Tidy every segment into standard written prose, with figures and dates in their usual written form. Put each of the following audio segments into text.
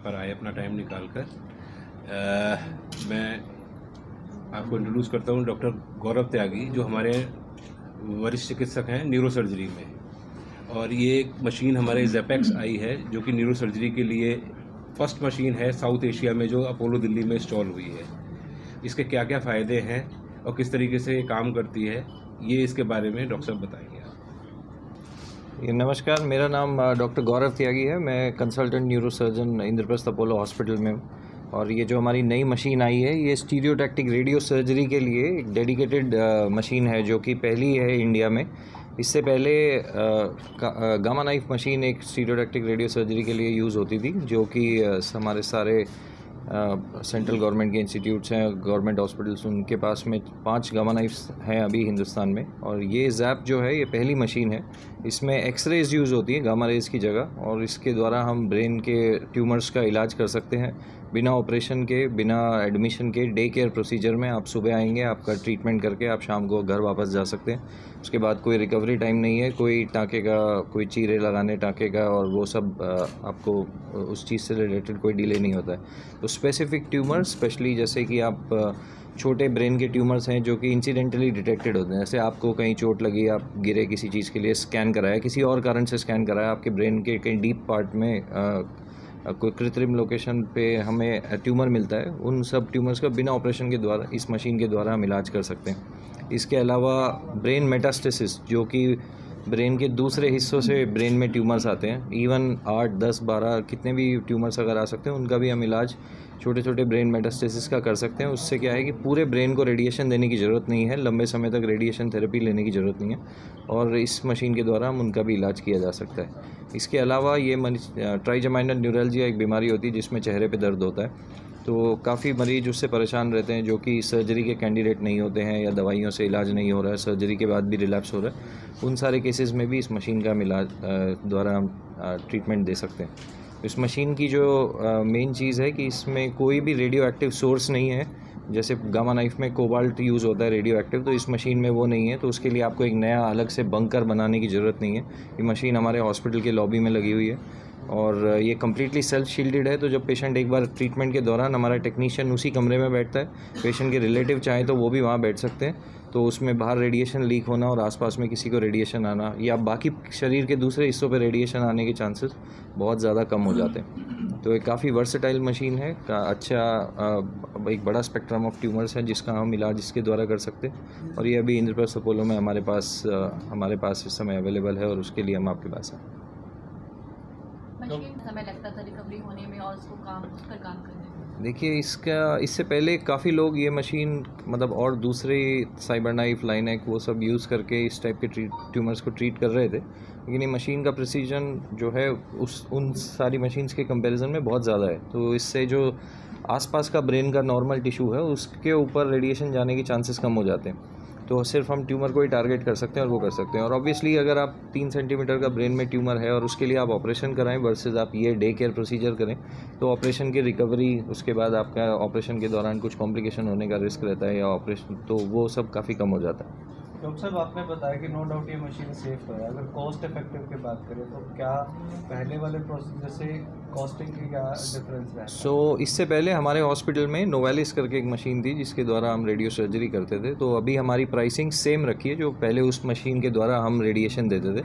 पर आए अपना टाइम निकाल कर। मैं आपको इंट्रोड्यूस करता हूँ डॉक्टर गौरव त्यागी, जो हमारे वरिष्ठ चिकित्सक हैं न्यूरो सर्जरी में। और ये एक मशीन हमारे ज़ेपेक्स आई है, जो कि न्यूरो सर्जरी के लिए फर्स्ट मशीन है साउथ एशिया में, जो अपोलो दिल्ली में इंस्टॉल हुई है। इसके क्या क्या फ़ायदे हैं और किस तरीके से ये काम करती है, ये इसके बारे में डॉक्टर साहब बताएंगे। नमस्कार, मेरा नाम डॉक्टर गौरव त्यागी है। मैं consultant neuro surgeon Indraprastha Apollo hospital में हूँ। और ये जो हमारी नई मशीन आई है, ये स्टीरियोटैक्टिक रेडियो सर्जरी के लिए एक डेडिकेटेड मशीन है, जो कि पहली है इंडिया में। इससे पहले गामा नाइफ मशीन एक स्टीरियोटैक्टिक रेडियो सर्जरी के लिए यूज़ होती थी, जो कि हमारे सारे सेंट्रल गवर्नमेंट के इंस्टीट्यूट्स हैं, गवर्नमेंट हॉस्पिटल्स, उनके पास में 5 गामा नाइफ्स हैं अभी हिंदुस्तान में। और ये ज़ैप जो है, ये पहली मशीन है। इसमें एक्सरेज यूज़ होती है गामा रेज की जगह, और इसके द्वारा हम ब्रेन के ट्यूमर्स का इलाज कर सकते हैं बिना ऑपरेशन के, बिना एडमिशन के। डे केयर प्रोसीजर में आप सुबह आएंगे, आपका ट्रीटमेंट करके आप शाम को घर वापस जा सकते हैं। उसके बाद कोई रिकवरी टाइम नहीं है, कोई टाँके का, कोई चीरे लगाने टाँके का और वो सब आपको उस चीज़ से रिलेटेड कोई डिले नहीं होता है। तो स्पेसिफिक ट्यूमर, स्पेशली जैसे कि आप छोटे ब्रेन के ट्यूमर्स हैं जो कि इंसिडेंटली डिटेक्टेड होते हैं, जैसे आपको कहीं चोट लगी, आप गिरे किसी चीज़ के लिए, स्कैन कराया, किसी और कारण से स्कैन कराया, आपके ब्रेन के कहीं डीप पार्ट में कोई कृत्रिम लोकेशन पे हमें ट्यूमर मिलता है, उन सब ट्यूमर्स का बिना ऑपरेशन के द्वारा, इस मशीन के द्वारा हम इलाज कर सकते हैं। इसके अलावा ब्रेन मेटास्टेसिस, जो कि ब्रेन के दूसरे हिस्सों से ब्रेन में ट्यूमर्स आते हैं, इवन 8, 10, 12 कितने भी ट्यूमर्स अगर आ सकते हैं, उनका भी हम इलाज छोटे छोटे ब्रेन मेटास्टेसिस का कर सकते हैं। उससे क्या है कि पूरे ब्रेन को रेडिएशन देने की ज़रूरत नहीं है, लंबे समय तक रेडिएशन थेरेपी लेने की ज़रूरत नहीं है, और इस मशीन के द्वारा हम उनका भी इलाज किया जा सकता है। इसके अलावा ये ट्राइजेमाइनल न्यूरल्जिया एक बीमारी होती है जिसमें चेहरे पे दर्द होता है। तो काफ़ी मरीज उससे परेशान रहते हैं, जो कि सर्जरी के कैंडिडेट नहीं होते हैं या दवाइयों से इलाज नहीं हो रहा है, सर्जरी के बाद भी रिलैप्स हो रहा है। उन सारे केसेस में भी इस मशीन का हम इलाज द्वारा हम ट्रीटमेंट दे सकते हैं। इस मशीन की जो मेन चीज़ है कि इसमें कोई भी रेडियो एक्टिव सोर्स नहीं है। जैसे गामा नाइफ में कोबाल्ट यूज़ होता है रेडियो एक्टिव, तो इस मशीन में वो नहीं है। तो उसके लिए आपको एक नया अलग से बंकर बनाने की ज़रूरत नहीं है। ये मशीन हमारे हॉस्पिटल के लॉबी में लगी हुई है और ये कम्प्लीटली सेल्फ शील्डेड है। तो जब पेशेंट एक बार ट्रीटमेंट के दौरान, हमारा टेक्नीशियन उसी कमरे में बैठता है, पेशेंट के रिलेटिव चाहें तो वो भी वहाँ बैठ सकते हैं। तो उसमें बाहर रेडिएशन लीक होना और आसपास में किसी को रेडिएशन आना या बाकी शरीर के दूसरे हिस्सों पे रेडिएशन आने के चांसेस बहुत ज़्यादा कम हो जाते हैं। तो एक काफ़ी वर्सेटाइल मशीन है, एक बड़ा स्पेक्ट्रम ऑफ ट्यूमर्स है जिसका हम इलाज इसके द्वारा कर सकते हैं। और ये अभी इंद्रप्रस्थ अपोलो में हमारे पास इस समय अवेलेबल है, और उसके लिए हम आपके पास हैं। मशीन समय लगता था रिकवरी होने में और उस पर काम करने में? देखिए, इससे पहले काफ़ी लोग ये मशीन, मतलब और दूसरे साइबर नाइफ, लाइनेक, वो सब यूज़ करके इस टाइप के ट्यूमर्स को ट्रीट कर रहे थे। लेकिन ये मशीन का प्रिसीजन जो है उन सारी मशीन्स के कंपैरिजन में बहुत ज़्यादा है। तो इससे जो आसपास का ब्रेन का नॉर्मल टिश्यू है, उसके ऊपर रेडिएशन जाने के चांसेस कम हो जाते हैं। तो सिर्फ हम ट्यूमर को ही टारगेट कर सकते हैं और वो कर सकते हैं। और ऑब्वियसली अगर आप 3 सेंटीमीटर का ब्रेन में ट्यूमर है और उसके लिए आप ऑपरेशन कराएं वर्सेस आप ये डे केयर प्रोसीजर करें, तो ऑपरेशन की रिकवरी, उसके बाद आपका ऑपरेशन के दौरान कुछ कॉम्प्लिकेशन होने का रिस्क रहता है या ऑपरेशन, तो वो सब काफ़ी कम हो जाता है। डॉक्टर साहब, आपने बताया कि नो डाउट ये मशीन सेफ है। अगर कॉस्ट इफेक्टिव की बात करें तो क्या पहले वाले प्रोसीजर से कॉस्टिंग की क्या डिफरेंस है? इससे पहले हमारे हॉस्पिटल में नोवेलिस करके एक मशीन थी जिसके द्वारा हम रेडियो सर्जरी करते थे। तो अभी हमारी प्राइसिंग सेम रखी है जो पहले उस मशीन के द्वारा हम रेडिएशन देते थे।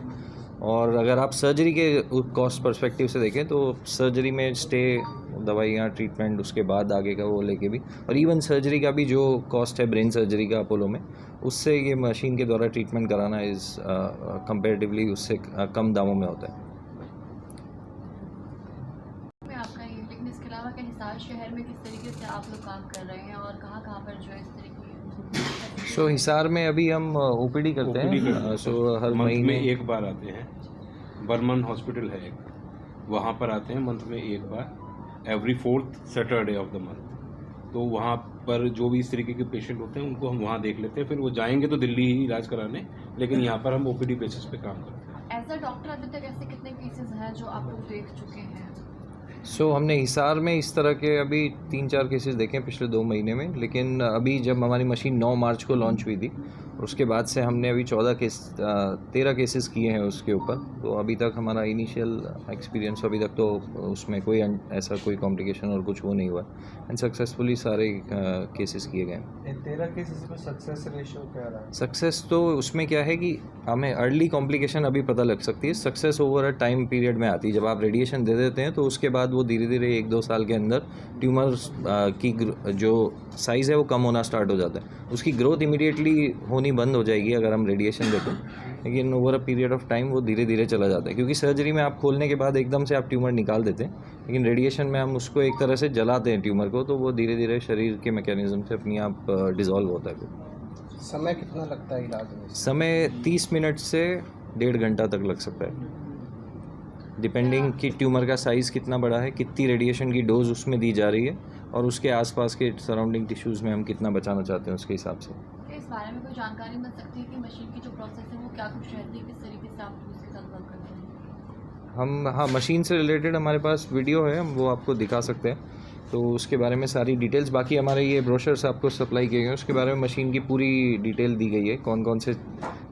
और अगर आप सर्जरी के कॉस्ट पर्सपेक्टिव से देखें तो सर्जरी में स्टे, दवाइयाँ, ट्रीटमेंट, उसके बाद आगे का वो लेके भी, और इवन सर्जरी का भी जो कॉस्ट है ब्रेन सर्जरी का अपोलो में, उससे ये मशीन के द्वारा ट्रीटमेंट कराना कंपेरेटिवली उससे कम दामों में होता है। आपका ये, लेकिन इसके अलावा क्या हिसार शहर में किस तरीके से आप लोग काम कर रहे हैं और कहाँ पर जो है इस तरीके हिसार में अभी हम ओपीडी करते हैं। हर महीने में एक बार आते हैं। बर्मन हॉस्पिटल है एक, वहाँ पर आते हैं मंथ में एक बार, every 4th Saturday of the month. तो वहाँ पर जो भी इस तरीके के पेशेंट होते हैं उनको हम वहाँ देख लेते हैं। फिर वो जाएंगे तो दिल्ली ही इलाज कराने, लेकिन यहाँ पर हम ओपीडी बेसिस पे काम करते हैं। एज अ डॉक्टर अभी तक ऐसे कितने केसेस हैं जो आप लोग देख चुके हैं? हमने हिसार में इस तरह के अभी 3-4 केसेस देखे हैं पिछले 2 महीने में। लेकिन अभी जब हमारी मशीन 9 मार्च को लॉन्च हुई थी, और उसके बाद से हमने अभी 13 केसेस किए हैं उसके ऊपर। तो अभी तक हमारा इनिशियल एक्सपीरियंस अभी तक तो उसमें कोई ऐसा कोई कॉम्प्लिकेशन और कुछ वो नहीं हुआ एंड सक्सेसफुली सारे केसेस किए गए। इन 13 केसेस में सक्सेस रेशियो क्या रहा है? सक्सेस तो उसमें क्या है कि हमें अर्ली कॉम्प्लिकेशन अभी पता लग सकती है, success over a time period में आती है। जब आप रेडिएशन दे देते हैं तो उसके बाद वो धीरे धीरे 1-2 साल के अंदर ट्यूमर्स की जो साइज़ है वो कम होना स्टार्ट हो जाता है। उसकी ग्रोथ इमीडिएटली होनी बंद हो जाएगी अगर हम रेडिएशन देते हैं, लेकिन over a period of time वो धीरे धीरे चला जाता है, क्योंकि सर्जरी में आप खोलने के बाद एकदम से आप ट्यूमर निकाल देते हैं, लेकिन रेडिएशन में हम उसको एक तरह से जलाते हैं ट्यूमर को, तो वो धीरे धीरे शरीर के मैकेनिज्म से अपने आप डिज़ोल्व होता है। समय कितना लगता है इलाज में? समय 30 मिनट से 1.5 घंटा तक लग सकता है, डिपेंडिंग कि ट्यूमर का साइज़ कितना बड़ा है, कितनी रेडिएशन की डोज उसमें दी जा रही है और उसके आसपास के सराउंडिंग टिश्यूज़ में हम कितना बचाना चाहते हैं उसके हिसाब से। इस बारे में कोई जानकारी मिल सकती है कि मशीन की जो प्रोसेस है वो क्या कुछ रहती है, किस तरीके से आप उसके साथ वर्क करते हैं? हाँ, मशीन से रिलेटेड हमारे पास वीडियो है, हम वो आपको दिखा सकते हैं, तो उसके बारे में सारी डिटेल्स। बाकी हमारे ये ब्रोशर्स आपको सप्लाई किए गए हैं, उसके बारे में मशीन की पूरी डिटेल दी गई है, कौन कौन से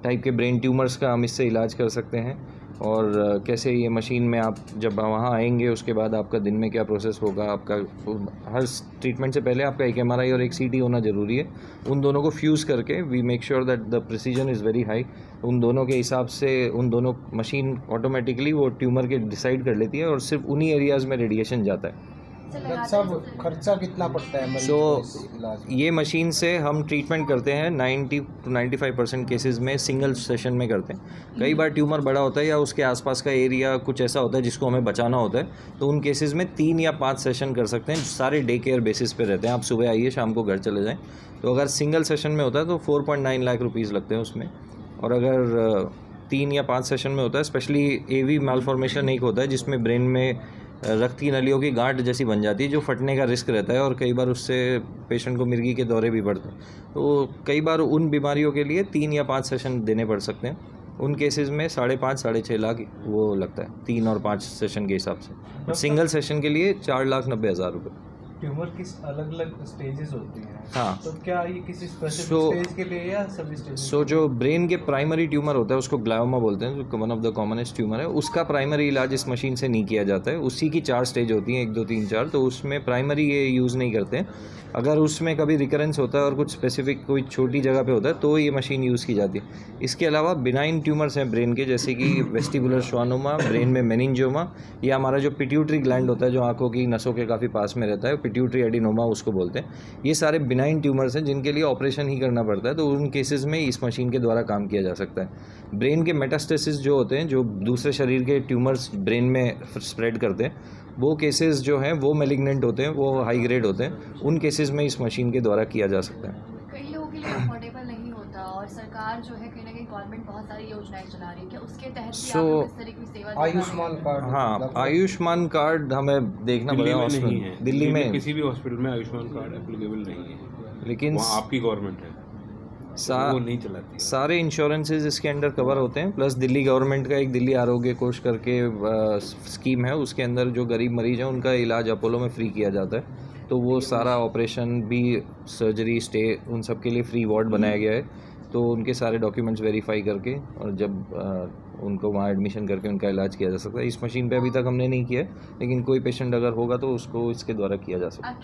टाइप के ब्रेन ट्यूमर्स का हम इससे इलाज कर सकते हैं और कैसे ये मशीन में आप जब वहाँ आएंगे उसके बाद आपका दिन में क्या प्रोसेस होगा। आपका हर ट्रीटमेंट से पहले आपका एक MRI और एक CT होना ज़रूरी है। उन दोनों को फ्यूज़ करके we make sure that the precision is very high. उन दोनों के हिसाब से उन दोनों मशीन ऑटोमेटिकली वो ट्यूमर के डिसाइड कर लेती है और सिर्फ उन्हीं एरियाज़ में रेडिएशन जाता है। खर्चा कितना पड़ता है? ये मशीन से हम ट्रीटमेंट करते हैं 90 to 95% केसेस में सिंगल सेशन में करते हैं। कई बार ट्यूमर बड़ा होता है या उसके आसपास का एरिया कुछ ऐसा होता है जिसको हमें बचाना होता है, तो उन केसेस में 3 या 5 सेशन कर सकते हैं। सारे डे केयर बेसिस पे रहते हैं, आप सुबह आइए शाम को घर चले जाएँ। तो अगर सिंगल सेशन में होता है तो 4.9 लाख रुपीज़ लगते हैं उसमें, और अगर 3 या 5 सेशन में होता है, स्पेशली AV मालफॉर्मेशन एक होता है जिसमें ब्रेन में रक्त की नलियों की गांठ जैसी बन जाती है जो फटने का रिस्क रहता है और कई बार उससे पेशेंट को मिर्गी के दौरे भी पड़ते हैं। तो कई बार उन बीमारियों के लिए 3 या 5 सेशन देने पड़ सकते हैं। उन केसेस में 5.5-6.5 लाख वो लगता है 3 और 5 सेशन के हिसाब से। सिंगल सेशन के लिए 4,90,000 रुपये। ट्यूमर किस अलग अलग स्टेजेस होती हैं? हाँ, तो क्या ये किसी स्पेसिफिक स्टेज के लिए या सभी स्टेज? जो ब्रेन के प्राइमरी ट्यूमर होता है उसको ग्लायोमा बोलते हैं, जो one of the commonest tumour है, उसका प्राइमरी इलाज इस मशीन से नहीं किया जाता है। उसी की 4 स्टेज होती हैं, 1, 2, 3, 4, तो उसमें प्राइमरी ये यूज़ नहीं करते हैं। अगर उसमें कभी रिकरेंस होता है और कुछ स्पेसिफिक कोई छोटी जगह पे होता है तो ये मशीन यूज़ की जाती है। इसके अलावा बिनाइन ट्यूमर्स हैं ब्रेन के, जैसे कि वेस्टिबुलर श्वानोमा, ब्रेन में मेनिंजियोमा, या हमारा जो पिट्यूटरी ग्लैंड होता है जो आंखों की नसों के काफ़ी पास में रहता है, पिट्यूटरी एडिनोमा उसको बोलते हैं। ये सारे बिनाइन ट्यूमर्स हैं जिनके लिए ऑपरेशन ही करना पड़ता है, तो उन केसेस में इस मशीन के द्वारा काम किया जा सकता है। ब्रेन के मेटास्टेसिस जो होते हैं, जो दूसरे शरीर के ट्यूमर्स ब्रेन में स्प्रेड करते हैं, वो केसेस जो हैं वो मेलिग्नेंट होते हैं, वो हाई ग्रेड होते हैं। उन केसेस में इस मशीन के द्वारा किया जा सकता है। कई लोगों के लिए अफोर्डेबल नहीं होता और सरकार जो है कहीं ना कहीं गवर्नमेंट बहुत सारी योजनाएं चला रही है, क्या उसके तहत भी आप लोग इस तरह की सेवा दे रहे हैं? आयुष्मान कार्ड? हाँ, आयुष्मान कार्ड हमें देखना दिल्ली पड़ेगा। में नहीं है, दिल्ली में किसी भी हॉस्पिटल में आयुष्मान कार्ड एप्लीकेबल नहीं है, लेकिन वहाँ आपकी गवर्नमेंट है, वो नहीं चलाती है। सारे इंश्योरेंसेज इसके अंडर कवर होते हैं, प्लस दिल्ली गवर्नमेंट का एक दिल्ली आरोग्य कोष करके स्कीम है, उसके अंदर जो गरीब मरीज हैं उनका इलाज अपोलो में फ्री किया जाता है। तो वो सारा ऑपरेशन भी, सर्जरी, स्टे, उन सब के लिए फ्री वार्ड बनाया गया है। तो उनके सारे डॉक्यूमेंट्स वेरीफाई करके और जब उनको वहाँ एडमिशन करके उनका इलाज किया जा सकता है। इस मशीन पे अभी तक हमने नहीं किया है, लेकिन कोई पेशेंट अगर होगा तो उसको इसके द्वारा किया जा सकता है।